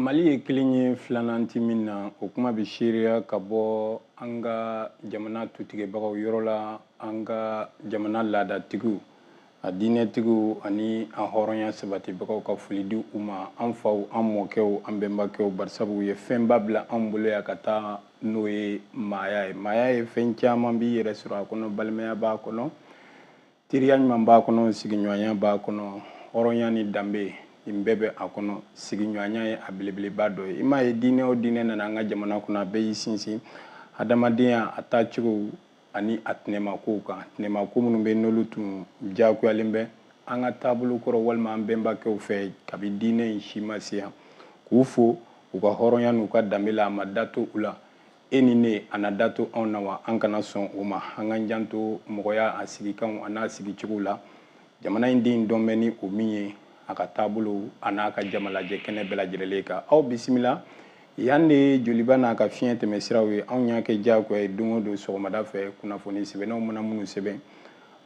Mali ye kelen ye filanan ti min na o kuma bɛ seereya ka bɔ an ka jamana tutigibagaw yɔrɔ la, an ka jamana laadatigiw, a diinɛtigiw ani a hɔrɔnya sabatibagaw ka foli di u ma, an faw, an mɔkɛw, an bɛnbakɛw, barisabu u ye fɛnba bila an bolo ya ka taa n'o ye maaya ye. Maaya ye fɛn caman b'i yɛrɛ sɔrɔ a kɔnɔ, balimaya b'a kɔnɔ, teriya ɲuman b'a kɔnɔ, sigiɲɔgɔnya b'a kɔnɔ, hɔrɔnya ni danbe, nin bɛɛ bɛ a kɔnɔ. Sigiɲɔgɔnya ye a belebeleba dɔ ye. I m'a ye diinɛ o diinɛ nana an ka jamana kɔnɔ, a bɛɛ y'i sinsin hadamadenya a taacogo ani a tɛnɛmakow kan. Tɛnɛmako minnu bɛ n'olu tun diyagoyalen bɛ an ka taabolo kɔrɔ walima an bɛnbakɛw fɛ kabi diinɛ in si ma se yan, k'u fo u ka hɔrɔnya n'u ka danbe la, a ma dato u la. E ni ne a na dato anw na wa? An kana sɔn o ma. An ka janto mɔgɔya a sigikanw a n'a sigicogo la. Jamana in den dɔn bɛ ni o min ye, a ka taabolo a n'a ka jamalajɛ kɛnɛ bɛɛ lajɛlen kan. Aw bisimila, yan de joliba n'a ka fiɲɛ tɛmɛ siraw ye. Anw y'a kɛ diyagoya ye don o don sɔgɔmada fɛ kunnafoni sɛbɛnnaw mana minnu sɛbɛn,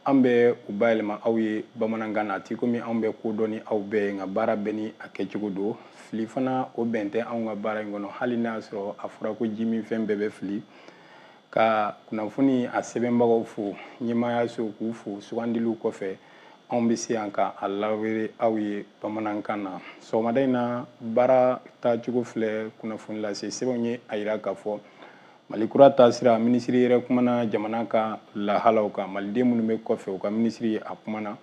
an bɛ u bayɛlɛma aw ye bamanankan na. Ti komi anw bɛ ko dɔn ni aw bɛɛ ye, nka baara bɛɛ ni a kɛcogo don. Fili fana o bɛn tɛ anw ka baara in kɔnɔ, hali n'a y'a sɔrɔ a fɔra ko ji min fɛn bɛɛ bɛ fili. Ka kunnafoni a sɛbɛnbagaw fo, ɲɛmaayaso k'u fo, sugandiliw kɔfɛ anw bɛ se yan ka a lawere aw ye bamanankan na. Sɔgɔmada in na baara taacogo filɛ kunnafoni lase sɛbɛnw ye a yira k'a fɔ Mali kura taasira minisiri yɛrɛ kumana jamana ka lahalaw kan. Maliden minnu bɛ kɔfɛ u ka minisiri a kumana,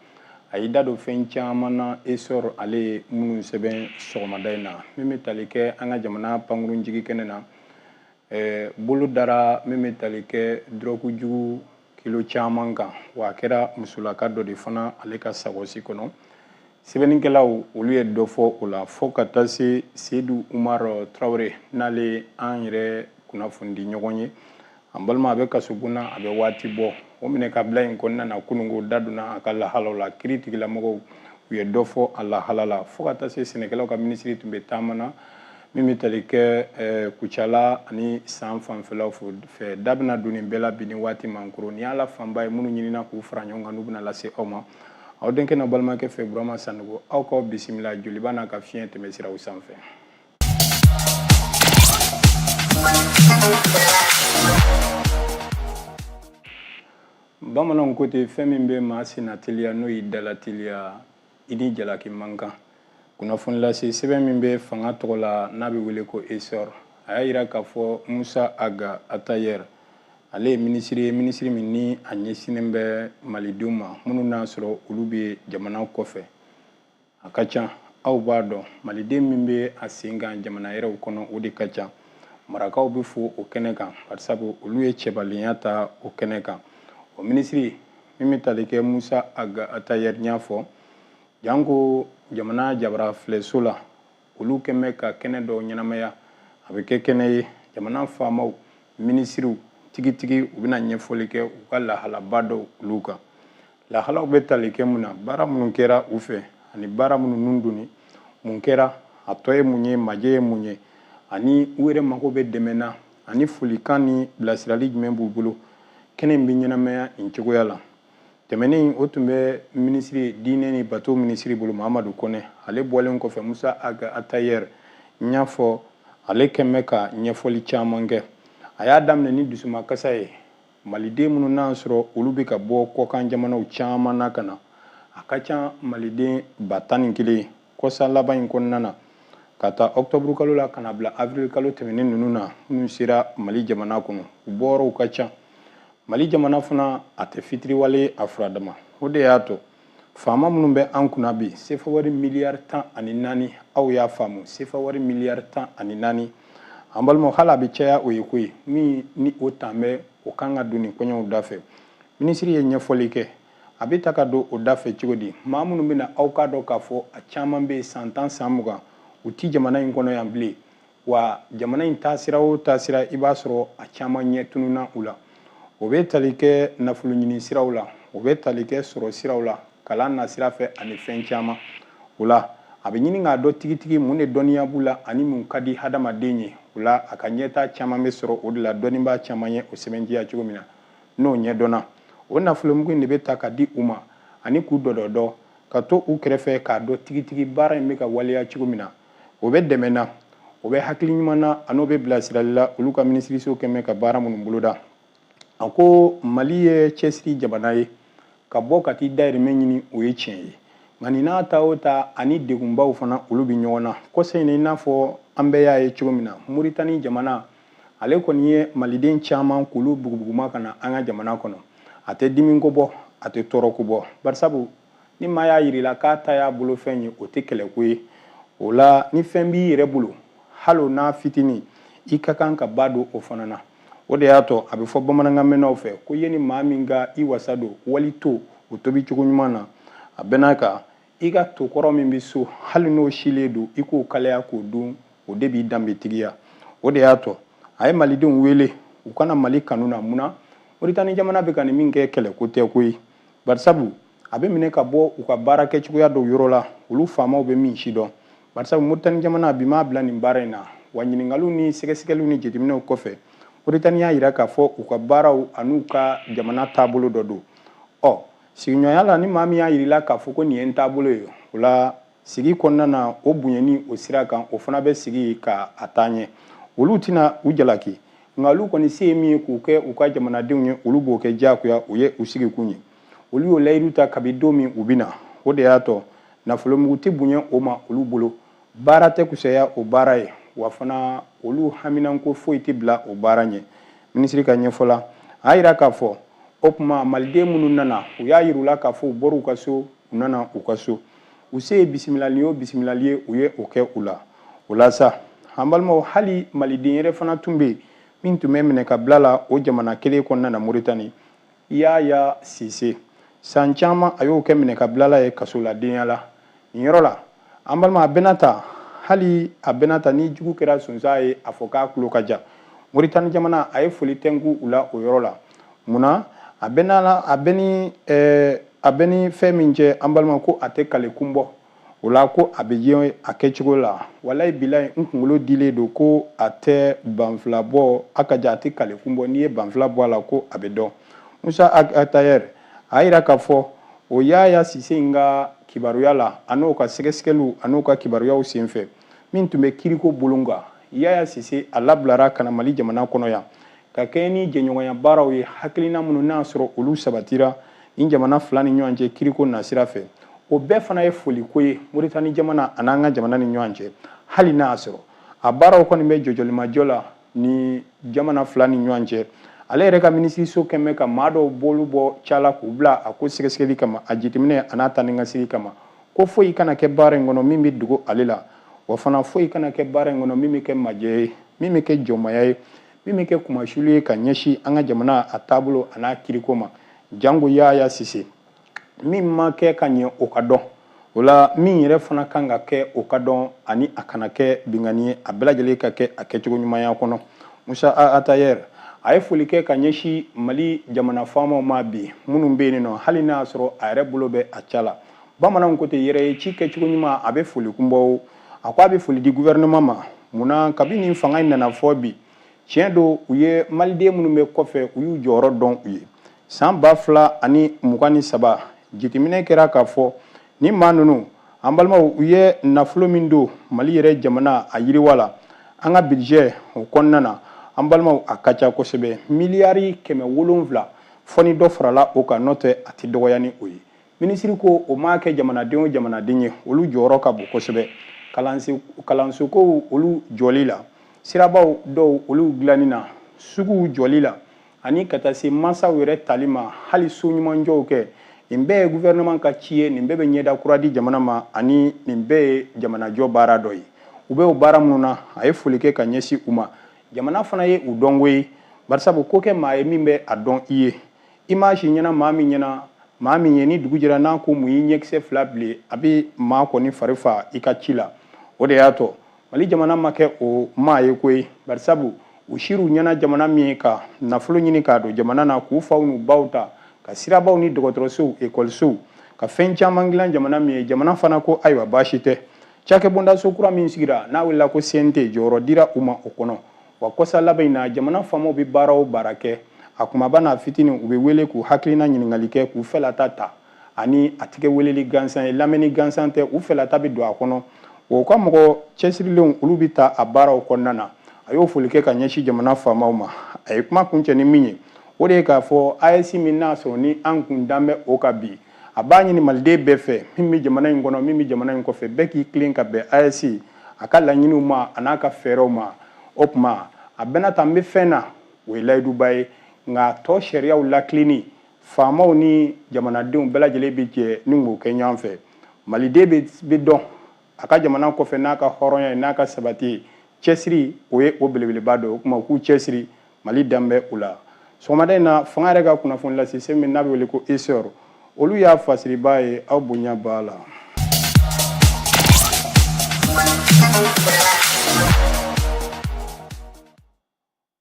a y'i da don fɛn caman na essor ale ye minnu sɛbɛn sɔgɔmada in na. Min bɛ tali kɛ an ka jamana pankurun jigi kɛnɛ na, bolo dara min bɛ tali kɛ drogue jugu kilo caman kan, wa a kɛra musolaka dɔ de fana ale ka sagosi kɔnɔ. Sɛbɛnnikɛlaw olu ye dɔ fɔ o la fo ka taa se Seyidu Umaru Tarawele n'ale an yɛrɛ kunnafoni di ɲɔgɔn ye. An balima a bɛ kasobonna a bɛ waati bɔ. O minɛ ka bila in kɔnɔna na kunungo da donna a ka lahalaw la. Kiiri tigilamɔgɔw u ye dɔ fɔ a lahala la fo ka taa se sɛnɛkɛlaw ka minisiri tun bɛ taamana min bɛ tali kɛ Kucala ani San fanfɛlaw fɛ. Da bɛna don nin bɛɛ la bi ni waati man koro. Ni y'ala fanba ye minnu ɲinina k'u fara ɲɔgɔn kan n'u bɛna lase aw ma. Aw denkɛ n'a balimakɛ fɛ Burama Sanogo, aw k'aw bisimila joliba n'a ka fiɲɛ tɛmɛ siraw sanfɛ. Bamananw ko ten fɛn min bɛ maa senna teliya n'o y'i dala teliya i ni jalaki man kan. Kunnafoni lase sɛbɛn min bɛ fanga tɔgɔ la n'a bɛ wele ko essor, a y'a jira k'a fɔ Musa Aga Atayɛri ale ye minisiri ye, minisiri min ni a ɲɛsinnen bɛ malidenw ma minnu n'a sɔrɔ olu bɛ jamana kɔfɛ. A ka ca, aw b'a dɔn maliden min bɛ a sen kan jamana yɛrɛw kɔnɔ o de ka ca. Marakaw bɛ fo o kɛnɛ kan barisabu olu ye cɛbalenya ta o kɛnɛ kan. O minisiri min bɛ tali kɛ Musa Aga Atayɛri y'a fɔ, janko jamana jabara filɛso la olu kɛn bɛ ka kɛnɛ dɔw ɲɛnamaya. A bɛ kɛ kɛnɛ ye jamana faamaw, minisiriw, tigitigi u bɛna ɲɛfɔli kɛ u ka lahalaba dɔw olu kan. Lahalaw bɛ tali kɛ mun na, baara minnu kɛra u fɛ ani baara minnu nun donni mun kɛra, a tɔ ye mun ye, majɛ ye mun ye, ani u yɛrɛ mago bɛ dɛmɛ na ani folikan ni bilasirali jumɛn b'u bolo kɛnɛ in bɛ ɲɛnamaya nin cogoya la. Tɛmɛnen o tun bɛ minisiri diinɛ ni bato minisiri bolo Mahamadu Kɔnɛ, ale bɔlen kɔfɛ Musa Aga Atayɛri n y'a fɔ ale kɛn bɛ ka ɲɛfɔli caman kɛ. A y'a daminɛ ni dusumakasa ye, maliden minnu n'a sɔrɔ olu bɛ ka bɔ kɔkan jamanaw caman na ka na. A ka ca maliden 11,000 kɔsa laban in kɔnɔna na ka taa octobre kalo la ka na bila avril kalo tɛmɛnen ninnu na minnu sera Mali jamana kɔnɔ. U bɔyɔrɔw ka ca. Mali jamana fana a tɛ fitiriwale a furadama. O de y'a to faama minnu bɛ an kunna bi sefa wari miliyari 14 aw y'a faamu, sefa wari miliyari 14 an balimaw hali a bɛ caya o ye koyi min ni o tan bɛ o kan ka don nin kɔɲɔw da fɛ. Minisiri ye ɲɛfɔli kɛ, a bɛ ta ka don o da fɛ cogo di? Maa minnu bɛ na aw k'a dɔn k'a fɔ a caman bɛ san 10 san 20 u ti jamana in kɔnɔ yan bilen, wa jamana in taasira o taasira i b'a sɔrɔ a caman ɲɛ tununna u la. O bɛ tali kɛ nafolo ɲini siraw la, o bɛ tali kɛ sɔrɔ siraw la, kalan na sira fɛ ani fɛn caman. O la a bɛ ɲini k'a dɔn tigitigi mun de dɔnniya b'u la ani mun ka di hadamaden ye. O la a ka ɲɛtaa caman bɛ sɔrɔ o de la dɔnnibaa caman ye o sɛbɛntiya cogo min na n'o ɲɛdɔnna. O nafolomugu in de bɛ ta ka di u ma ani k'u dɔdɔdɔ ka to u kɛrɛfɛ k'a dɔn tigitigi baara in bɛ ka waleya cogo min na. O bɛ dɛmɛ na o bɛ hakili ɲuman na a n'o bɛ bilasirali la olu ka minisiriso kɛmɛ ka baara minnu boloda a ko Mali ye cɛsiri jamana ye ka bɔ ka t'i dahirimɛ ɲini o ye tiɲɛ ye nka nin n'a ta o ta ani degunbaw fana olu bɛ ɲɔgɔn na kɔsa in na i n'a fɔ an bɛɛ y'a ye cogo min na Moritani jamana ale kɔni ye maliden caman k'olu bugubuguma ka na an ka jamana kɔnɔ a tɛ dimi ko bɔ a tɛ tɔɔrɔ ko bɔ barisabu ni maa y'a yir'i la k'a ta y'a bolo fɛn ye o tɛ kɛlɛko ye o la ni fɛn b'i yɛrɛ bolo hali n'a fitinin i ka kan ka ba don o fana na o de y'a to a bɛ fɔ bamanankan mɛnnaw fɛ ko i ye ni maa min ka i wasa don wali to o tobi cogo ɲuman na a bɛɛ n'a kan i ka to kɔrɔ min bɛ so hali n'o silen don i k'o kalaya k'o dun o de b'i danbetigiya o de y'a to a ye malidenw wele u kana Mali kanu na mun na Moritani jamana bɛ ka nin min kɛ kɛlɛko tɛ ko ye barisabu a bɛ minɛ ka bɔ u ka baara kɛcogoya dɔw yɔrɔ la olu faamaw bɛ min si dɔn barisabu Moritani jamana bi m'a bila nin baara in na wa ɲininkaliw ni sɛgɛsɛgɛliw ni jateminɛw kɔfɛ Moritani y'a yira k'a fɔ u ka baaraw an'u ka jamana taabolo dɔ don sigiɲɔgɔnya la ni maa min y'a yir'i la k'a fɔ ko nin ye n taabolo ye o la sigi kɔnɔna na o bonyani o sira kan o fana bɛ sigi ka a taa ɲɛ olu tɛna u jalaki nka olu kɔni se ye min ye k'u kɛ u ka jamanadenw ye olu b'o kɛ diyagoya u ye u sigi kun ye olu y'o layidu ta kabi don min u bɛ na o de y'a to nafolomugu tɛ bonya o ma olu bolo baara tɛ kusaya o baara ye wa fana olu haminanko foyi tɛ bila o baara ɲɛ minisiri ka ɲɛfɔ la a y'a yira k'a fɔ o tuma maliden minnu nana u y'a yir'u la k'a fɔ u bɔra u ka so u nana u ka so u se ye bisimilali o bisimilali ye u ye o kɛ u la o la sa an balimaw hali maliden yɛrɛ fana tun bɛ yen min tun bɛ minɛ ka bila la o jamana kelen kɔnɔna na Moritani Yaya Sise san caman a y'o kɛ minɛ ka bila la ye kasoladenya la nin yɔrɔ la an balima a bɛna ta hali a bɛna ta ni jugu kɛra sonsan ye a fɔ k'a tulo ka jan Moritani jamana a ye foli tɛnku u la o yɔrɔ la munna a bɛ ni fɛn min cɛ an balima ko a tɛ kale kun bɔ o la ko a bɛ ye a kɛcogo la walayi bilayi n kunkolo dilen don ko a tɛ banfula bɔ a ka ja a tɛ kale kun bɔ n'i ye banfula bɔ a la ko a bɛ dɔn Musa Atayɛri a yira k'a fɔ o Yaya Sise in ka kibaruya la a n'o ka sɛgɛsɛgɛliw a n'o ka kibaruyaw senfɛ min tun bɛ kiriko bolo kan Yaya Sise a labilara ka na Mali jamana kɔnɔ yan ka kɛ ni jɛɲɔgɔnya baaraw ye hakilina minnu n'a sɔrɔ olu sabatira ni jamana fila ni ɲɔgɔn cɛ kiriko nasira fɛ o bɛɛ fana ye foliko ye Moritani jamana a n'an ka jamana ni ɲɔgɔn cɛ hali n'a y'a sɔrɔ a baaraw kɔni bɛ jɔjɔlimajɔ la ni jamana fila ni ɲɔgɔn cɛ ale yɛrɛ ka minisiriso kɛmɛ ka maa dɔw bolu bɔ cala k'u bila a ko sɛgɛsɛgɛli kama a jateminɛ a n'a ta ni ka sigi kama ko foyi kana kɛ baara in kɔnɔ min bɛ dogo ale la wa fana foyi kana kɛ baara in kɔnɔ min bɛ kɛ majɛ ye min bɛ kɛ jɔnmaya ye min bɛ kɛ kumasuli ye ka ɲɛsin an ka jamana a taabolo a n'a kiriko ma jango Yaya Sise min ma kɛ ka ɲɛ o ka dɔn o la min yɛrɛ fana kan ka kɛ o ka dɔn ani a kana kɛ bingani ye a bɛɛ lajɛlen ka kɛ a kɛcogo ɲumanya kɔnɔ Musa Atayɛri a ye foli kɛ ka ɲɛsin Mali jamana faamaw ma bi minnu bɛ yen nɔ hali n'a y'a sɔrɔ a yɛrɛ bolo bɛ a ca la bamananw ko ten yɛrɛ ye ci kɛcogo ɲuman a bɛ foli kunbɔ a ko a bɛ foli di gouvernement ma munna kabini fanga in nana fɔ bi tiɲɛ don u ye maliden minnu bɛ kɔfɛ u y'u jɔyɔrɔ dɔn u ye san 2023 jateminɛ kɛra k'a fɔ ni maa ninnu an balimaw u ye nafolo min don Mali yɛrɛ jamana a yiriwa la an ka budget o kɔnɔna na an balimaw a ka ca kosɛbɛ miliyari 700 fɔ ni dɔ farala o kan n'o tɛ a tɛ dɔgɔya ni o ye minisiri ko o ma kɛ jamanaden o jamanaden ye olu jɔyɔrɔ ka bon kosɛbɛ kalanso ko olu jɔli la sirabaw dɔw olu dilanni na suguw jɔli la ani ka taa se mansaw yɛrɛ tali ma hali so ɲumanjɔw kɛ nin bɛɛ ye gouvernement ka ci ye nin bɛɛ bɛ ɲɛda kura di jamana ma ani nin bɛɛ ye jamanajɔ baara dɔ ye u bɛ o baara minnu na a ye foli kɛ ka ɲɛsin u ma jamana fana ye u dɔnko ye barisabu ko kɛ maa ye min bɛ a dɔn i ye i m'a si ɲɛna maa min ye ni dugu jɛra n'a ko mun y'i ɲɛkisɛ fila bilen a bɛ maa kɔni fari fa i ka ci la o de y'a to Mali jamana ma kɛ o maa ye koyi barisabu u sir'u ɲɛna jamana min ye ka nafolo ɲini k'a don jamana na k'u faw n'u baw ta ka sirabaw ni dɔgɔtɔrɔsow ekɔlisow ka fɛn caman dilan jamana min ye jamana fana ko ayiwa baasi tɛ cakɛbondaso kura min sigira n'a wulila ko CNT jɔyɔrɔ dira u ma o kɔnɔ wa kɔsa laban in na jamana faamaw bɛ baara o baara kɛ a kumaba n'a fitinin u bɛ wele k'u hakilina ɲininkali kɛ k'u fɛlata ta ani a tigɛ weleli gansan ye lamɛnni gansan tɛ u fɛlata bɛ don a kɔnɔ o ka mɔgɔ cɛsirilenw olu bɛ taa a baaraw kɔnɔna na a y'o foli kɛ ka ɲɛsin jamana faamaw ma a ye kuma kuncɛ ni min ye o de ye k'a fɔ AES min n'a sɔrɔ ni an kun dan bɛ o ka bi a b'a ɲini maliden bɛɛ fɛ min bɛ jamana in kɔnɔ min bɛ jamana in kɔfɛ bɛɛ k'i tilen ka bɛn AES a ka laɲiniw ma a n'a ka fɛɛrɛw ma o tuma a bɛna ta n bɛ fɛn na o ye layiduba ye nka tɔ sariyaw lakilenni faamaw ni jamanadenw bɛɛ lajɛlen bɛ jɛ ni k'o kɛ ɲɔgɔn fɛ maliden bɛ dɔn a ka jamana kɔfɛ n'a ka hɔrɔnya ye n'a ka sabati ye cɛsiri o ye o belebeleba dɔ o tuma u k'u cɛsiri mali dan bɛ o la sɔgɔmada in na fanga yɛrɛ ka kunnafoni lase se min n'a bɛ wele ko ESR olu y'a fasiribaa ye aw bonya b'a la.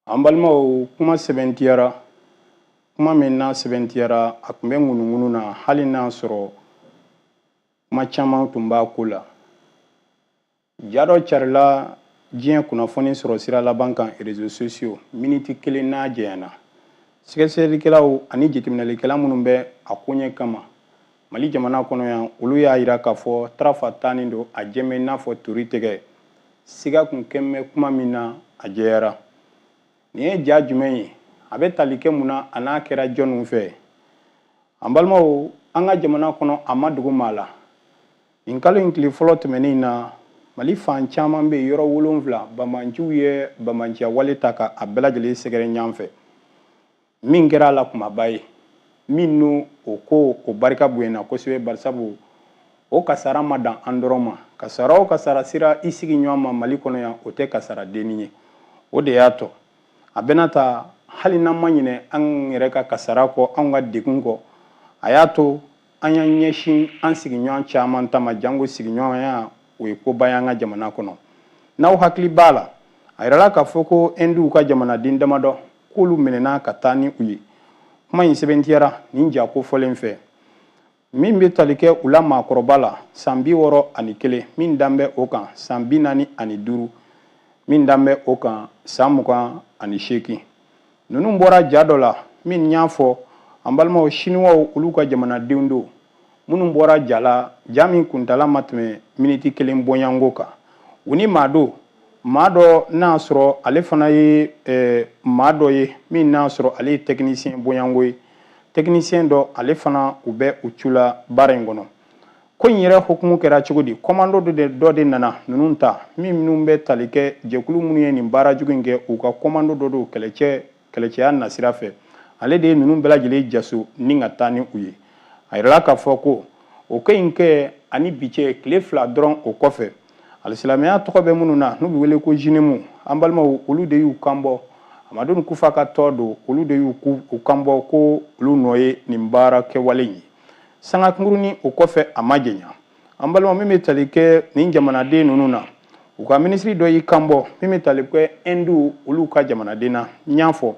An balimaw kuma sɛbɛntiyara kuma min n'a sɛbɛntiyara a tun bɛ ŋunuŋunu na hali n'a sɔrɔ kuma caman tun b'a ko la jadɔ carila diɲɛ kunnafoni sɔrɔ sira laban kan réseaux sociaux miniti kelen n'a jɛyana sɛgɛsɛgɛlikɛlaw ani jateminɛlikɛla minnu bɛ a koɲɛ kama mali jamana kɔnɔ yan olu y'a jira k'a fɔ tarafa tannen don a jɛmɛ n'a fɔ tori tɛgɛ siga kun kɛmɛ kuma min na a jɛyara nin ye ja jumɛn ye a bɛ tali kɛ mun na a n'a kɛra jɔnniw fɛ an balimaw an ka jamana kɔnɔ a ma dogo maa la nin kalo in tile fɔlɔ tɛmɛnen na mali fan caman bɛ yɔrɔ 7 bamanciw ye bamanciya wale ta ka a bɛɛ lajɛlen sɛgɛrɛ ɲɔgɔn fɛ min kɛra a la kumaba ye min n'o o ko o barika bonyana kosɛbɛ barisabu o kasara ma dan an dɔrɔn ma kasara o kasara sira i sigi ɲɔgɔn ma mali kɔnɔ yan o tɛ kasara denni ye o de y'a tɔ a bɛna ta hali n'an ma ɲinɛ an yɛrɛ ka kasara kɔ anw ka degun kɔ a y'a to an y'an ɲɛsin an sigiɲɔgɔn caman ta ma jango sigiɲɔgɔnya o ye koba y'an ka jamana kɔnɔ n'aw hakili b'a la a yirala k'a fɔ ko Hindiw ka jamanaden damadɔ k'olu minɛna ka taa ni u ye kuma in sɛbɛntiyara nin ja kofɔlen fɛ min bɛ tali kɛ u la maakɔrɔba la san 61 min dan bɛ o kan san 45 min dan bɛ o kan san 28 ninnu bɔra ja dɔ la min y'a fɔ an balimaw siniwaw olu ka jamanadenw don minnu bɔra ja la ja min kuntala ma tɛmɛ miniti 1 bɔɲanko kan u ni maa don maa dɔ n'a sɔrɔ ale fana ye maa dɔ ye min n'a sɔrɔ ale ye technicien bɔɲanko ye technicien dɔ ale fana u bɛ u cula baara in kɔnɔ ko in yɛrɛ hukumu kɛra cogo di commando dɔ de nana ninnu ta minnu bɛ tali kɛ jɛkulu minnu ye nin baara jugu in kɛ u ka commando dɔ don kɛlɛcɛya nasira fɛ ale de ye ninnu bɛɛ lajɛlen jaso ni ka taa ni u ye a yirala k'a fɔ ko o ko in kɛ ani bi cɛ tile 2 dɔrɔn o kɔfɛ alisilamɛya tɔgɔ bɛ minnu na n'u bɛ wele ko jinɛmu an balimaw olu de y'u kanbɔ Amadu Kufa ka tɔ don olu de y'u kanbɔ ko olu nɔ ye nin baara kɛwale ye sanga kunkurunin o kɔfɛ a ma jɛnya an balimaw min bɛ tali kɛ nin jamanaden ninnu na u ka minisiri dɔ y'i kanbɔ min bɛ tali kɛ Hindiw olu ka jamanaden na n y'a fɔ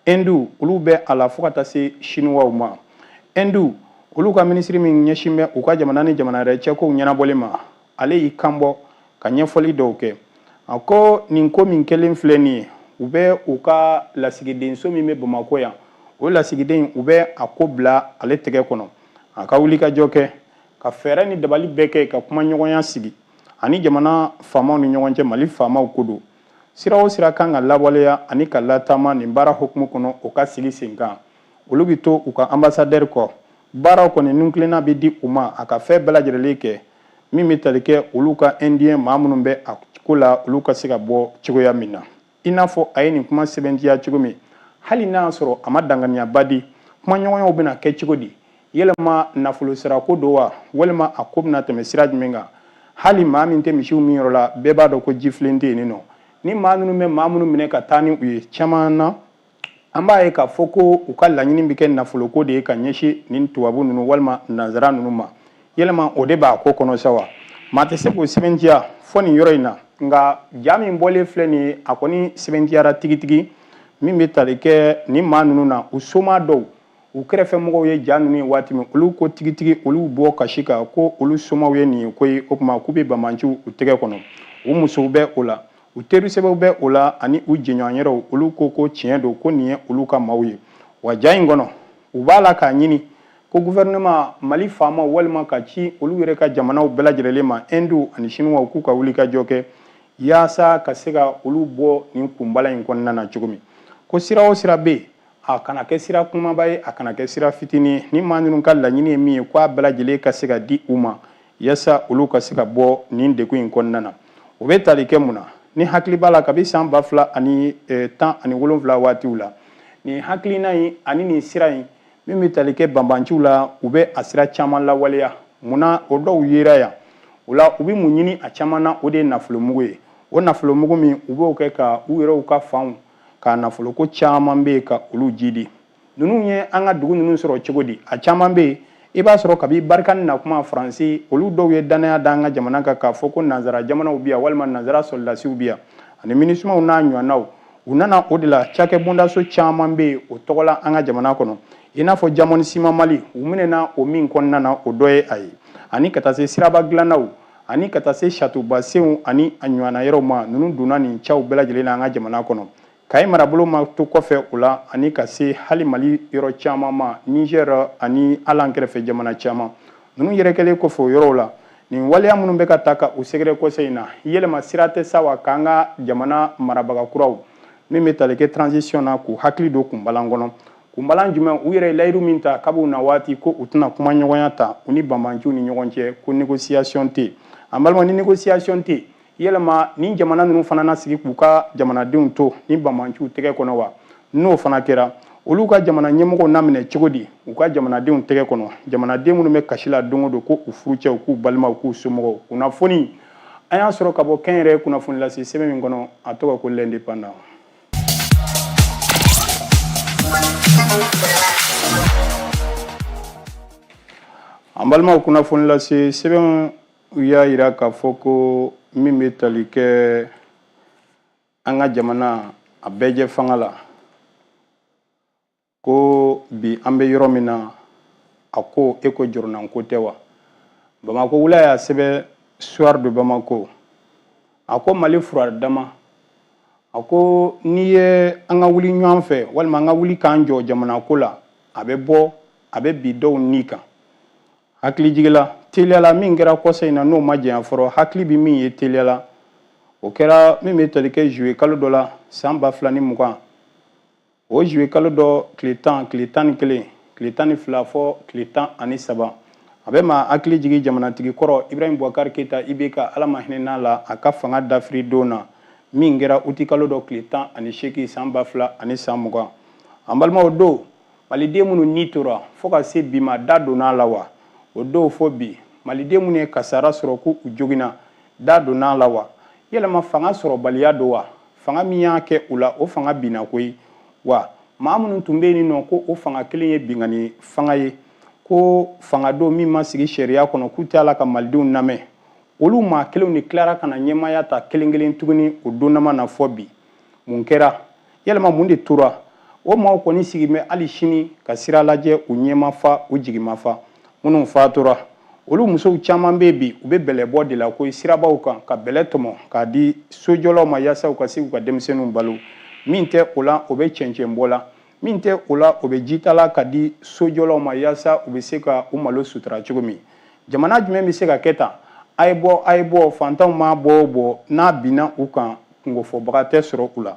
Hindiw olu bɛ a la fo ka taa se siniwaw ma Hindiw olu ka minisiri min ɲɛsin bɛ u ka jamana ni jamana wɛrɛ cɛ kow ɲɛnabɔli ma ale y'i kanbɔ ka ɲɛfɔli dɔw kɛ a ko nin ko min kɛlen filɛ nin ye u bɛ u ka lasigidenso min bɛ Bamakɔ yan o lasigiden u bɛ a ko bila ale tɛgɛ kɔnɔ a ka wuli ka jɔ kɛ ka fɛɛrɛ ni dabali bɛɛ kɛ ka kuma ɲɔgɔnya sigi ani jamana faamaw ni ɲɔgɔn cɛ mali faamaw ko don sira o sira kan ka lawaleya ani ka latama nin baara hukumu kɔnɔ o ka sigi sen kan olu bɛ to u ka ambassadeur kɔ baaraw kɔni nukilenna bɛ di u ma a ka fɛn bɛɛ lajɛlen kɛ min bɛ tali kɛ olu ka indien maa minnu bɛ a ko la olu ka se ka bɔ cogoya min na i n'a fɔ a ye nin kuma sɛbɛntiya cogo min hali n'a y'a sɔrɔ a ma danganiyaba di kuma ɲɔgɔnyaw bɛna kɛ cogo di yɛlɛma nafolo sara ko don wa walima a ko bɛna tɛmɛ sira jumɛn kan hali maa min tɛ misiw min yɔrɔ la bɛɛ b'a dɔn ko jifilen tɛ yen nɔ ni maa minnu bɛ maa minnu minɛ ka taa ni u ye caman na an b'a ye k'a fɔ ko u ka laɲini bɛ kɛ nafolo ko de ye ka ɲɛsin nin tubabu ninnu walima nanzara ninnu ma yɛlɛma o de b'a ko kɔnɔ sa wa maa tɛ se k'o sɛbɛntiya fɔ nin yɔrɔ in na nka ja min bɔlen filɛ nin ye a kɔni sɛbɛntiyara tigitigi min bɛ tali kɛ nin maa ninnu na u soma dɔw u kɛrɛfɛmɔgɔw ye ja ninnu ye waati min olu ko tigitigi olu bɔ kasi kan ko olu somaw ye nin ye ko ye o tuma k'u bɛ bamanciw u tɛgɛ kɔnɔ u musow bɛ o la u teri sɛbɛw bɛ o la ani u jɛɲɔgɔn yɛrɛw olu ko tiɲɛ don ko nin ye olu ka maaw ye wa ja in kɔnɔ u b'a la k'a ɲini ko gouvernement Mali faama walima ka ci olu yɛrɛ ka jamanaw bɛɛ lajɛlen ma Inde ani Chinois k'u ka wuli ka jɔ kɛ yaasa ka se ka olu bɔ nin kunbala in kɔnɔna na cogo min ko sira o sira bɛ yen a kana kɛ sira kumaba ye a kana kɛ sira fitinin ni maa ninnu ka laɲini ye min ye k'a bɛɛ lajɛlen ka se ka di u ma yaasa olu ka se ka bɔ nin degun in kɔnɔna na o bɛ tali kɛ mun na ni hakili b'a la kabi san 2017 waatiw la nin hakilina in ani nin sira in min bɛ tali kɛ banbanciw la u bɛ a sira caman lawaleya munna o dɔw yera yan o la u bɛ mun ɲini a caman na o de ye nafolomugu ye o nafolomugu min u b'o kɛ ka u yɛrɛw ka fanw ka nafoloko caman bɛ yen ka olu jidi ninnu ye an ka dugu ninnu sɔrɔ cogo di a caman bɛ yen i b'a sɔrɔ kabi barikani na kuma faransi olu dɔw ye danaya da an ka jamana kan k'a fɔ ko nanzara jamanaw bɛ yan walima nanzara sɔrɔdasiw bɛ yan ani minisimaw n'a ɲɔgɔnnaw u nana o de la cakɛ bondaso caman bɛ yen o tɔgɔla an ka jamana kɔnɔ i n'a fɔ Jamani Ciment Mali u minɛna o min kɔnɔna na o dɔ ye a ye ani ka taa se siraba dilannaw ani ka taa se châteaubasenw ani a ɲɔgɔnna yɔrɔw ma ninnu donna nin cɛw bɛɛ lajɛlen na an ka jamana kɔnɔ Kayi marabolo ma to kɔfɛ o la ani ka se hali Mali yɔrɔ caman ma Niger ani hali an kɛrɛfɛ jamana caman ninnu yɛrɛkɛlen kɔfɛ o yɔrɔw la nin waleya minnu bɛ ka ta ka u sɛgɛrɛ kɔsɛ in na yɛlɛma sira tɛ sa wa k'an ka jamana marabaga kuraw min bɛ tali kɛ transition na k'u hakili don kunbalan kɔnɔ kunbalan jumɛn u yɛrɛ layiru min ta kab'u na waati ko u tɛna kuma ɲɔgɔnya ta u ni banbanciw ni ɲɔgɔn cɛ ko négociation tɛ an balima ni négociation tɛ yɛlɛma ni jamana ninnu fana na sigi k'u ka jamanadenw to ni banbanciw tɛgɛ kɔnɔ wa n'o fana kɛra olu ka jamana ɲɛmɔgɔw na minɛ cogo di u ka jamanadenw tɛgɛ kɔnɔ jamanaden minnu bɛ kasi la don o don ko u furucɛw k'u balimaw k'u somɔgɔw kunnafoni an y'a sɔrɔ ka bɔ kɛnyɛrɛye kunnafoni lase sɛbɛn min kɔnɔ a tɔgɔ ko l'indépendant an balimaw kunnafoni lase sɛbɛn u y'a yira k'a fɔ ko min bɛ tali kɛ an ka jamana a bɛɛ jɛ fanga la ko bi an bɛ yɔrɔ min na a ko e ko jɔrɔnan ko tɛ wa Bamako wula y'a sɛbɛn soir de Bamako a ko Mali fura dama a ko n'i ye an ka wuli ɲɔgɔn fɛ walima an ka wuli k'an jɔ jamana ko la a bɛ bɔ a bɛ bi dɔw ni kan hakili jigila teliyala min kɛra kɔsɛ in na n'o ma janya fɔlɔ hakili bɛ min ye teliyala o kɛra min bɛ tali kɛ juillet kalo dɔ la san 2020 o juillet kalo dɔ tile 10 tile 11 tile 12 fɔ tile 13 a bɛ ma hakili jigi jamanatigi kɔrɔ Ibrahim Boubacar Keita IBK ala ma hinɛ n'a la a ka fanga dafiri don na min kɛra uti kalo dɔ tile 18 san 2020 an balimaw don maliden minnu ni tora fo ka se bi ma da donna la wa o don fo bi maliden minnu ye kasara sɔrɔ ko u joginna da donna la wa yɛlɛma fanga sɔrɔbaliya don wa fanga min y'a kɛ u la o fanga binna koyi wa maa minnu tun bɛ yen nɔ ko o fanga kelen ye bingani fanga ye ko fanga don min ma sigi sariya kɔnɔ k'u tɛ ala ka malidenw lamɛn olu maa kelenw de tilara ka na ɲɛmaya ta kelen kelen tuguni o donnama na fɔ bi mun kɛra yɛlɛma mun de tora o maaw kɔni sigi bɛ hali sini ka sira lajɛ u ɲɛma fa u jigi ma fa minnu fatura olu musow caman bɛ bi u bɛ bɛlɛ bɔ de la ko sirabaw kan ka bɛlɛ tɔmɔ k'a di sojɔlaw ma yaasa u ka se k'u ka denmisɛnninw balo min tɛ o la o bɛ cɛncɛn bɔ la min tɛ o la o bɛ jitala ka di sojɔlaw ma yaasa u bɛ se ka u malo sutura cogo min jamana jumɛn bɛ se ka kɛ tan a ye bɔ fantanw ma bɔ o bɔ n'a binna u kan kungofɔbaga tɛ sɔrɔ u la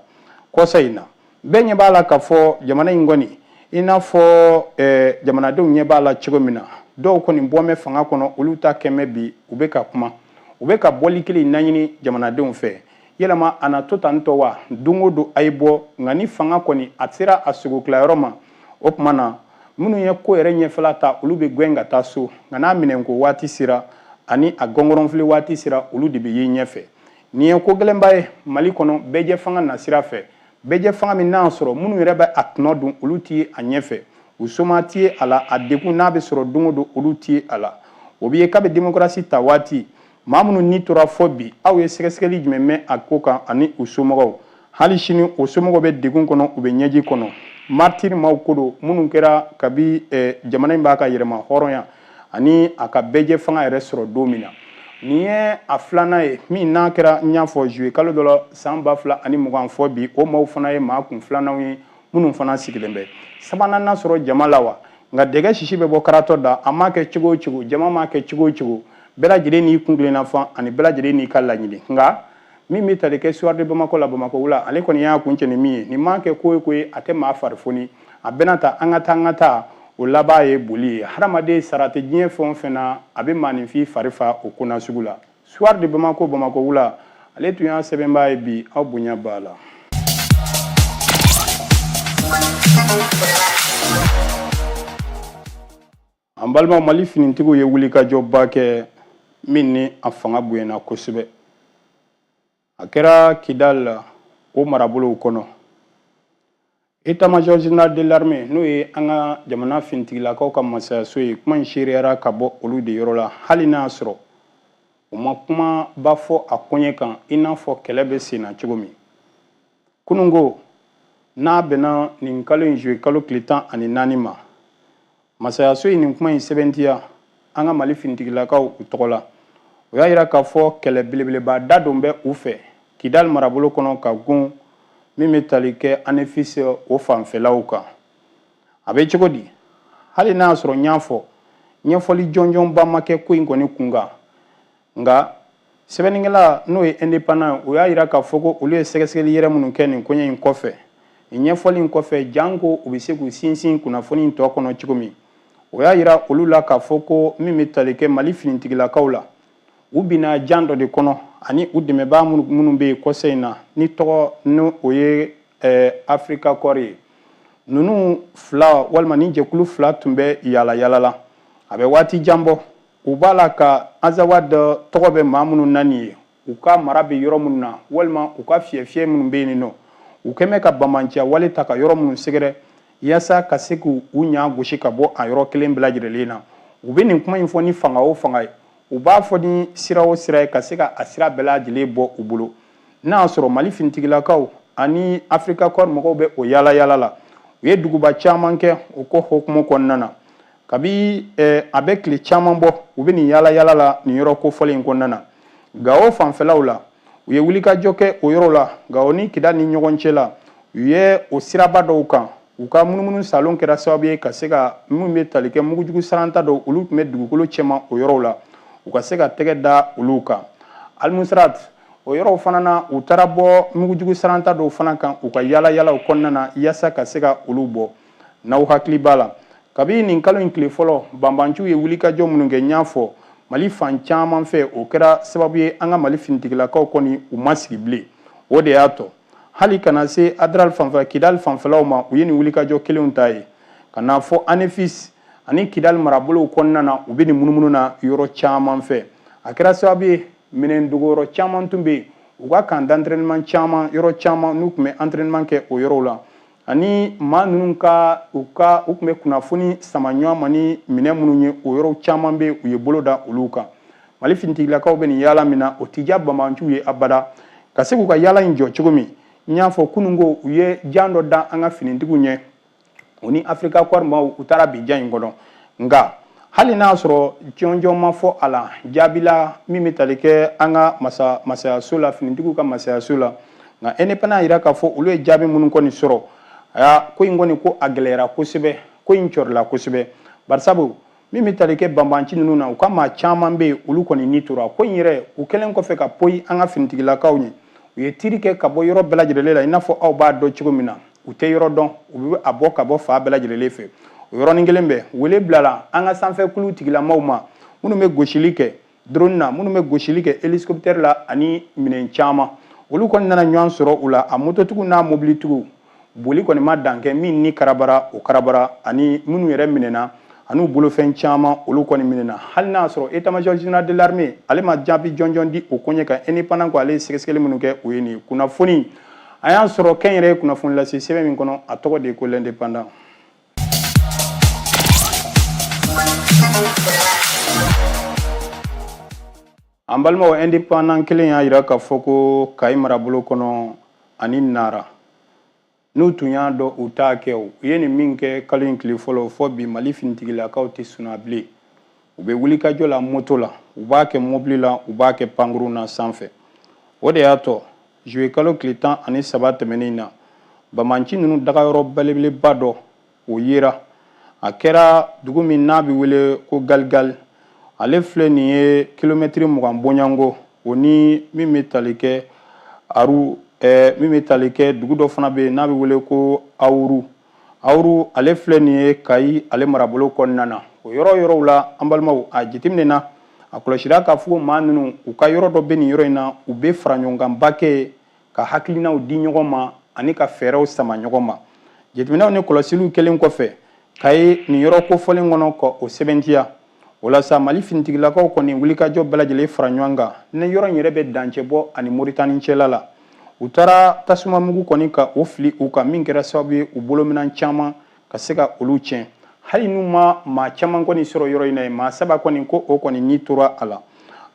kɔsa in na bɛɛ ɲɛ b'a la ka fɔ jamana in kɔni i n'a fɔ jamanadenw ɲɛ b'a la cogo min na dɔw kɔni bɔmɛ fanga kɔnɔ olu ta kɛmɛ bi u bɛ ka kuma u bɛ ka bɔli kelen naɲini jamanadenw fɛ yɛlɛma a na to tan tɔ wa don o don a ye bɔ nka ni fanga kɔni a sera a sogotilayɔrɔ ma o tuma na minnu ye ko yɛrɛ ɲɛfɛla ta olu bɛ gɛn ka taa so nka n'a minɛnko waati sera ani a gɔngɔrɔnfili waati sera olu de bɛ ye ɲɛfɛ nin ye ko gɛlɛnba ye Mali kɔnɔ bɛɛjɛ fanga na sira fɛ bɛɛjɛ fanga min n'a sɔrɔ minnu yɛrɛ bɛ a tɔnɔ dun olu tɛ ye a ɲɛfɛ u soma tɛ ye a la a degun n'a bɛ sɔrɔ don o don olu tɛ ye a la o bɛ ye k'a bɛ démocratie ta waati maa minnu ni tora fɔ bi aw ye sɛgɛsɛgɛli jumɛn mɛn a ko kan ani u somɔgɔw hali sini o somɔgɔw bɛ degun kɔnɔ u bɛ ɲɛji kɔnɔ martyr maaw ko don minnu kɛra kabi jamana in b'a ka yɛrɛma hɔrɔnya ani a ka bɛɛjɛ fanga yɛrɛ sɔrɔ don min na nin ye a filanan ye min n'a kɛra n y'a fɔ juillet kalo dɔ la san 2020 fɔ bi o maaw fana ye maa kun filananw ye minnu fana sigilen bɛ sabanan n'a sɔrɔ jama la wa nga dɛgɛ sisi bɛ bɔ karatɔ da a ma kɛ cogo o cogo jama ma kɛ cogo o cogo bɛɛ lajɛlen n'i kun kelenna fɔ ani bɛɛ lajɛlen n'i ka laɲini nka min bɛ tali kɛ soir de Bamako la Bamako wula ale kɔni y'a kun cɛ ni min ye nin ma kɛ ko ye ko ye a tɛ maa fari foni a bɛna ta an ka taa o laban ye boli ye hadamaden sara tɛ diɲɛ fɛn o fɛn na a bɛ maaninfin fari fa o ko nasugu la soir de Bamako Bamako wula ale tun y'a sɛbɛnbaa ye bi aw bonya b'a la. An balima Mali finitigiw ye wulikajɔba kɛ min ni a fanga bonyana kosɛbɛ a kɛra Kidal la o marabolow kɔnɔ état-major général de l'armée n'o ye an ka jamana finitigilakaw ka masayaso ye kuma in seriyara ka bɔ olu de yɔrɔ la hali n'a sɔrɔ o ma kuma ba fɔ a koɲɛ kan i n'a fɔ kɛlɛ bɛ sen na cogo min kunungo n'a bɛnna nin kalo in juillet kalo tile 14 ma masayaso ye nin kuma in sɛbɛntiya an ka Mali finitigilakaw u tɔgɔ la o y'a yira k'a fɔ kɛlɛ belebeleba da don bɛ u fɛ Kidal marabolo kɔnɔ ka gun min bɛ tali kɛ ANEFIS o fanfɛlaw kan a bɛ cogo di hali n'a sɔrɔ n y'a fɔ ɲɛfɔli jɔnjɔnba ma kɛ ko in kɔni kunkan nka sɛbɛnnikɛla n'o ye indépendant o y'a yira k'a fɔ ko olu ye sɛgɛsɛgɛli yɛrɛ minnu kɛ nin koɲɛ in kɔfɛ nin ɲɛfɔli in kɔfɛ janko u bɛ se k'u sinsin kunnafoni in tɔ kɔnɔ cogo min o y'a yira olu la k'a fɔ ko min bɛ tali kɛ Mali finitigilakaw la u bina jan dɔ de kɔnɔ ani u dɛmɛbaa minnu bɛ yen kɔsɛ in na ni tɔgɔ ni o ye Africa Corps ye ninnu fila walima ni jɛkulu fila tun bɛ yala yala la a bɛ waati jan bɔ u b'a la ka Azawad tɔgɔ bɛ maa minnu na nin ye u ka mara bɛ yɔrɔ minnu na walima u ka fiyɛ minnu bɛ yen nɔ u kɛn bɛ ka bamanciya wale ta ka yɔrɔ minnu sɛgɛrɛ yaasa ka se k'u ɲa gosi ka bɔ a yɔrɔ kelen bɛɛ lajɛlen na u bɛ nin kuma in fɔ ni fanga o fanga ye u b'a fɔ ni sira o sira ye ka se ka a sira bɛɛ lajɛlen bɔ u bolo n'a y'a sɔrɔ Mali finitigilakaw ani Africa Corps mɔgɔw bɛ o yala yala la u ye duguba caman kɛ o ko hokumu kɔnɔna na kabi a bɛ tile caman bɔ u bɛ nin yala yala la nin yɔrɔ kofɔlen in kɔnɔna na Gao fanfɛlaw la u ye wulikajɔ kɛ o yɔrɔ la Gao ni Kidal ni ɲɔgɔn cɛ la u ye o siraba dɔw kan u ka munumunu salon kɛra sababu ye ka se ka minnu bɛ tali kɛ mugujugu saranta dɔw olu tun bɛ dugukolo cɛman o yɔrɔw la u ka se ka tɛgɛ da olu kan Almusrat o yɔrɔw fana na u taara bɔ mugujugu saranta dɔw fana kan u ka yala yala o kɔnɔna na yaasa ka se ka olu bɔ n'aw hakili b'a la kabi nin kalo in tile fɔlɔ banbanciw ye wulikajɔ minnu kɛ n y'a fɔ Mali fan caman fɛ o kɛra sababu ye an ka Mali finitigilakaw kɔni u ma sigi bilen o de y'a tɔ hali kana se Adral fanfɛ Kidal fanfɛlaw ma u ye nin wulikajɔ kelenw ta ye ka n'a fɔ ANEFIS ani Kidal marabolow kɔnɔna na u bɛ nin munumunu na yɔrɔ caman fɛ a kɛra sababu ye minɛn dogoyɔrɔ caman tun bɛ yen u ka camp d'entraînement caman yɔrɔ caman n'u tun bɛ entraînement kɛ o yɔrɔw la ani maa ninnu u tun bɛ kunnafoni sama ɲɔgɔn ma ni minɛn minnu ye o yɔrɔ caman bɛ u ye bolo da olu kan Mali finitigilakaw bɛ nin yaala min na o tɛ diya bamanciw ye abada ka se k'u ka yaala in jɔ cogo min n y'a fɔ kunungo u ye jan dɔ da an ka finitigiw ɲɛ o ni Africa Corps maaw u taara bi jan in kɔnɔ nka hali n'a sɔrɔ jɔnjɔn ma fɔ a la jaabila min bɛ tali kɛ an ka masayaso la finitigiw ka masayaso la nka indépendant yira k'a fɔ olu ye jaabi minnu kɔni sɔrɔ ko in kɔni ko a gɛlɛyara kosɛbɛ ko in cɔrila kosɛbɛ barisabu min bɛ tali kɛ banbanci ninnu na u ka maa caman bɛ yen olu kɔni ni tora ko in yɛrɛ u kɛlen kɔfɛ ka poyi an ka finitigilakaw ɲɛ u ye tiri kɛ ka bɔ yɔrɔ bɛɛ lajɛlen la i n'a fɔ aw b'a dɔn cogo min na u tɛ yɔrɔ dɔn u bɛ a bɔ ka bɔ fa bɛɛ lajɛlen fɛ o yɔrɔnin kelen bɛɛ wele bilala an ka sanfɛkulu tigilamaw ma minnu bɛ gosili kɛ drone na minnu bɛ gosili kɛ hélicoptère la ani minɛn caman olu kɔni nana ɲɔgɔn sɔrɔ u la a mototigiw n'a mobilitigiw boli kɔni ma dan kɛ min ni karabara o karabara ani minnu yɛrɛ minɛna ani bolofɛn caman olu kɔni minɛna hali n'a sɔrɔ état-major général de l'armée ale ma jaabi jɔnjɔn di o koɲɛ kan indépendant ko ale ye sɛgɛsɛgɛli minnu kɛ o ye nin kunnafoni a y'a sɔrɔ kɛnyɛrɛye kunnafoni lase sɛbɛn min kɔnɔ a tɔgɔ de ye ko l'indépendant. An balimaw indépendant kelen y'a yira k'a fɔ ko Kayi marabolo kɔnɔ ani Nara n'u tun y'a dɔn u t'a kɛ u ye nin min kɛ kalo in tile fɔlɔ fɔ bi Mali finitigilakaw tɛ sɔn a bilen u bɛ wulikajɔ la moto la u b'a kɛ mobili la u b'a kɛ pankuru na sanfɛ o de y'a tɔ juillet kalo tile 13 tɛmɛnen na bamanci ninnu dagayɔrɔ belebeleba dɔ o yera a kɛra dugu min n'a bɛ wele ko Galgal. Ale filɛ nin ye kilomɛtiri 20 bɔɲanko o ni min bɛ tali kɛ Aru min bɛ tali kɛ dugu dɔ fana bɛ yen n'a bɛ wele ko Awuru. Awuru ale filɛ nin ye Kayi ale marabolo kɔnɔna na. O yɔrɔw la an balimaw a jateminɛna a kɔlɔsira k'a fɔ maa ninnu u ka yɔrɔ dɔ bɛ nin yɔrɔ in na u bɛ fara ɲɔgɔnkanba kɛ ka hakilinaw di ɲɔgɔn ma ani ka fɛɛrɛw sama ɲɔgɔn ma. Jateminɛw ni kɔlɔsiliw kɛlen kɔfɛ Kayi nin yɔrɔ kofɔlen kɔnɔ ka o sɛbɛntiya. O la sa Mali finitigilakaw kɔni wulikajɔ bɛɛ lajɛlen fara ɲɔgɔn kan ni yɔrɔ in yɛrɛ bɛ dancɛ bɔ ani Moritani cɛla la. U taara tasuma mugu kɔni ka o fili u ka min kɛra sababu ye u bolominɛn caman ka se ka olu tiɲɛ. Hali n'u ma maa caman kɔni sɔrɔ yɔrɔ in na maa saba kɔni ko o kɔni ni tora a la.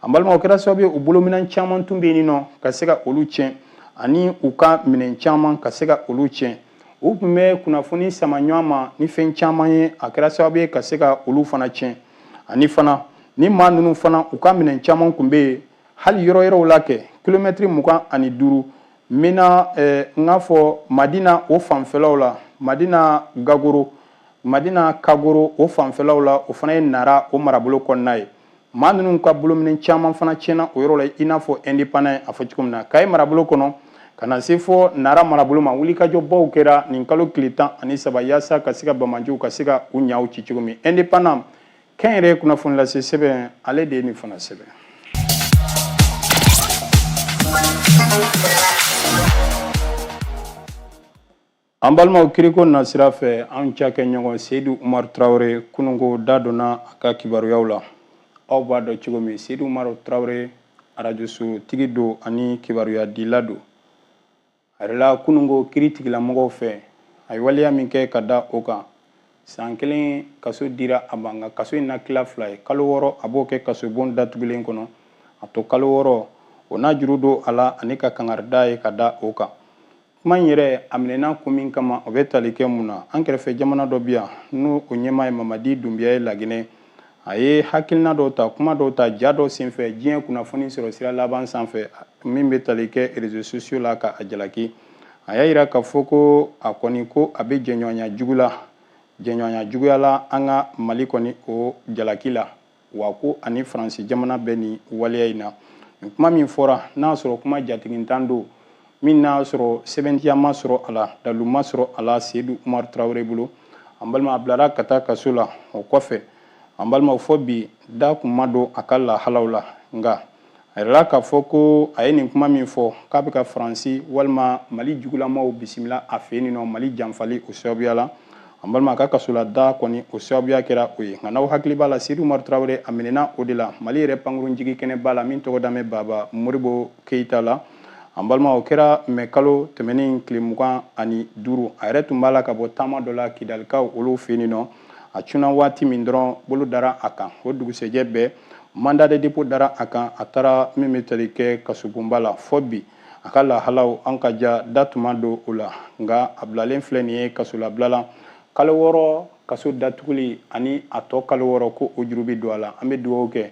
An balimaw kɛra sababu ye u bolominɛn caman tun bɛ yen nɔ ka se ka olu tiɲɛ ani u ka minɛn caman ka se ka olu tiɲɛ. U tun bɛ kunnafoni sama ɲɔgɔn ma ni fɛn caman ye a kɛra sababu ye ka se ka olu fana tiɲɛ. Ani fana ni maa ninnu fana u ka minɛn caman tun bɛ yen hali yɔrɔw la kɛ kilomɛtiri 25 n bɛna n fɔ Madina o fanfɛlaw la Madina Gagoro Madina Kagoro o fanfɛlaw la o fana ye Nara o marabolo kɔnɔna ye. Maa ninnu ka bolominɛn caman fana tiɲɛna o yɔrɔ la i n'a fɔ indépendant a fɔ cogo min na Kayi marabolo kɔnɔ ka na se fɔ Nara marabolo ma wulikajɔbaw kɛra nin kalo tile 13 yaasa ka se ka bamajiw ka se ka u ɲaw ci cogo min indépendant kɛnyɛrɛye kunnafoni lase sɛbɛn ale de ye nin fana sɛbɛn. An balimaw kiriko nasira fɛ an cakɛ ɲɔgɔn Seyidu Umaru Tarawele kununko da donna a ka kibaruyaw la. Aw b'a dɔn cogo min Seyidu Umaru Tarawele arajoso tigi don ani kibaruya dila don. A yɛrɛ la kununko kiri tigilamɔgɔw fɛ a ye waleya min kɛ ka da o kan. San kelen kaso dira a ma nka kaso in na tila 2 ye kalo 6 a b'o kɛ kaso bon datugulen kɔnɔ a to kalo 6 o n'a juru don a la ani ka kangarida ye ka da o kan. Kuma in yɛrɛ a minɛna kun min kama o bɛ tali kɛ mun na an kɛrɛfɛ jamana dɔ bɛ yan n'o o ɲɛmaa ye Mamadi Dunbiya ye Laginɛ a ye hakilina dɔw ta kuma dɔw ta ja dɔ senfɛ diɲɛ kunnafoni sɔrɔ sira laban sanfɛ min bɛ tali kɛ réseaux sociaux la ka a jalaki a y'a jira k'a fɔ ko a kɔni ko a bɛ jɛɲɔgɔnya jugu la jɛɲɔgɔnya juguya la an ka Mali kɔni o jalaki la wa ko ani Faransi jamana bɛ nin waleya in na. Nin kuma min fɔra n'a sɔrɔ kuma jatigintan don min n'a sɔrɔ sɛbɛntiya ma sɔrɔ a la dalu ma sɔrɔ a la Seyidu Umaru Tarawele bolo an balima a bilara ka taa kaso la o kɔfɛ an balimaw fɔ bi da kun ma don a ka lahalaw la nka a yɛrɛla k'a fɔ ko a ye nin kuma min fɔ k'a bɛ ka Faransi walima Mali jugulamaw bisimila a fɛ yen nɔ Mali janfali o sababuya la an balima a ka kasola da kɔni o sababuya kɛra o ye nka n'aw hakili b'a la Seyidu Umaru Tarawele a minɛna o de la Mali yɛrɛ pankurun jigi kɛnɛ b'a la min tɔgɔ dalen bɛ Baba Moribo Keyita la an balima o kɛra mɛ kalo tɛmɛnen tile 25 a yɛrɛ tun b'a la ka bɔ taama dɔ la Kidalikaw olu fɛ yen nɔ a cunna waati min dɔrɔn bolo dara a kan o dugusɛjɛ bɛɛ mandat de dépôt dara a kan a taara min bɛ tali kɛ kasobonba la fɔ bi a ka lahalaw an ka ja da tuma don o la nka a bilalen filɛ nin ye kasolabila la kalo 6 kaso datuguli ani a tɔ kalo 6 ko o juru bɛ don a la an bɛ dugawu kɛ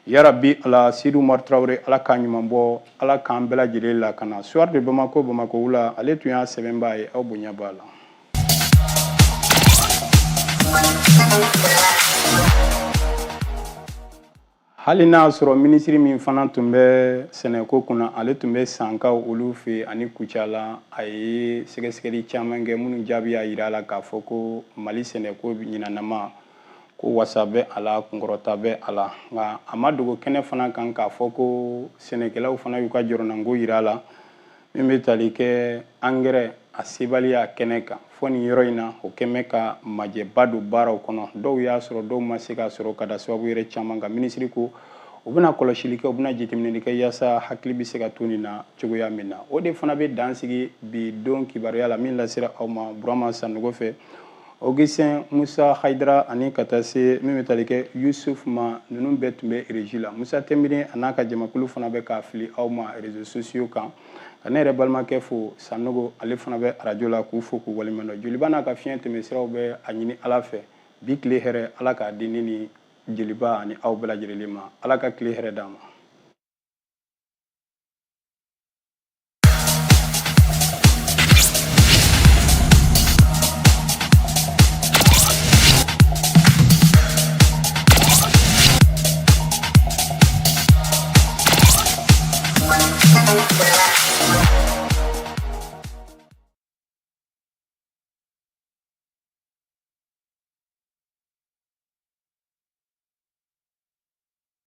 yarabi ala Seyidu Umaru Tarawele ala k'a ɲuman bɔ ala k'an bɛɛ lajɛlen la ka na soir de Bamako Bamako wula ale tun y'a sɛbɛnbaa ye aw bonya b'a la. Hali n'a sɔrɔ minisiri min fana tun bɛ sɛnɛko kunna ale tun bɛ Sankaw olu fɛ ani Kucala a ye sɛgɛsɛgɛli caman kɛ minnu jaabi y'a jira a la k'a fɔ ko Mali sɛnɛko ɲinanama ko wasa bɛ a la kunkɔrɔta bɛ a la nka a ma dogo kɛnɛ fana kan k'a fɔ ko sɛnɛkɛlaw fana y'u ka jɔrɔnanko jira a la min bɛ tali kɛ angɛrɛ a sebaliya kɛnɛ kan fɔ nin yɔrɔ in na o kɛn bɛ ka majɛba don baaraw kɔnɔ dɔw y'a sɔrɔ dɔw ma se k'a sɔrɔ ka da sababu yɛrɛ caman kan minisiri ko u bɛna kɔlɔsili kɛ u bɛna jateminɛli kɛ yaasa hakili bɛ se ka to nin na cogoya min na o de fana bɛ dan sigi bi don kibaruya la min lasera aw ma Burama Sanogo fɛ Augustin Musa Haidara ani ka taa se min bɛ tali kɛ Yusuf ma ninnu bɛɛ tun bɛ régie la Musa Tɛnbire a n'a ka jamakulu fana bɛ k'a fili aw ma réseaux sociaux kan ka ne yɛrɛ balimakɛ fo Sanogo ale fana bɛ arajo la k'u fo k'u waleɲumandɔn joliba n'a ka fiɲɛ tɛmɛ siraw bɛ a ɲini ala fɛ bi tile hɛrɛ ala k'a di ne ni jeliba ani aw bɛɛ lajɛlen ma ala ka tile hɛrɛ d'an ma.